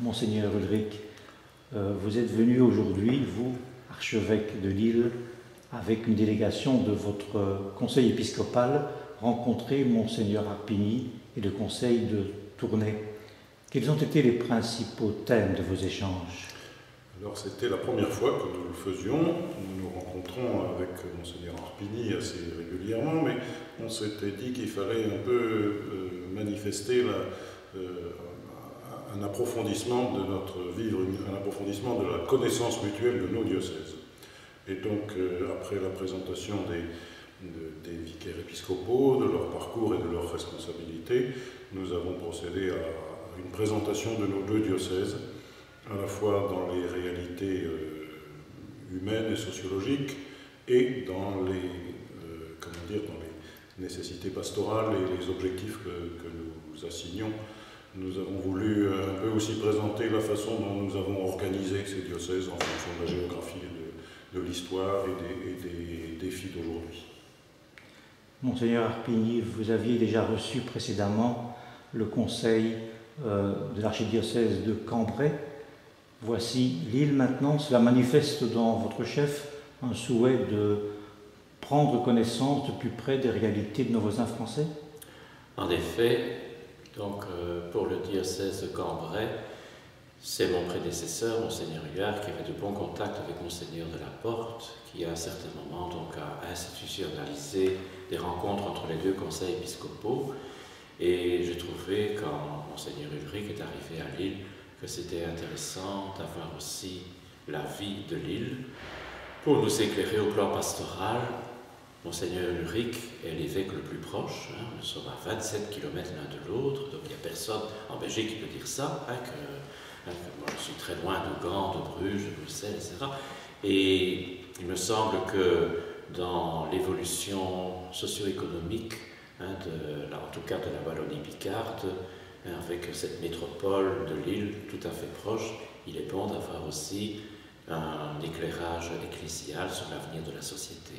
Monseigneur Ulrich, vous êtes venu aujourd'hui, vous, archevêque de Lille, avec une délégation de votre conseil épiscopal, rencontrer Monseigneur Harpigny et le conseil de Tournai. Quels ont été les principaux thèmes de vos échanges? Alors c'était la première fois que nous le faisions. Nous nous rencontrons avec Monseigneur Harpigny assez régulièrement, mais on s'était dit qu'il fallait un peu manifester un approfondissement de notre vivre, un approfondissement de la connaissance mutuelle de nos diocèses. Et donc, après la présentation des vicaires épiscopaux, de leur parcours et de leurs responsabilités, nous avons procédé à une présentation de nos deux diocèses, à la fois dans les réalités humaines et sociologiques et dans les nécessités pastorales et les objectifs que nous assignons. Nous avons voulu un peu aussi présenter la façon dont nous avons organisé ces diocèses en fonction de la géographie, de l'histoire et des défis d'aujourd'hui. Monseigneur Harpigny, vous aviez déjà reçu précédemment le conseil de l'archidiocèse de Cambrai. Voici Lille maintenant. Cela manifeste dans votre chef un souhait de prendre connaissance de plus près des réalités de nos voisins français? En effet, donc, pour le diocèse de Cambrai, c'est mon prédécesseur, Monseigneur Huard, qui avait de bons contacts avec Monseigneur de la Porte, qui à un certain moment donc, a institutionnalisé des rencontres entre les deux conseils épiscopaux. Et j'ai trouvé, quand Monseigneur Ulrich est arrivé à Lille, que c'était intéressant d'avoir aussi la vie de Lille pour nous éclairer au plan pastoral. Monseigneur Ulrich est l'évêque le plus proche, nous sommes à 27 km l'un de l'autre, donc il n'y a personne en Belgique qui peut dire ça, que moi je suis très loin de Gand, de Bruges, de Bruxelles, etc. Et il me semble que dans l'évolution socio-économique, en tout cas de la Wallonie-Picarde, avec cette métropole de Lille tout à fait proche, il est bon d'avoir aussi un éclairage ecclésial sur l'avenir de la société.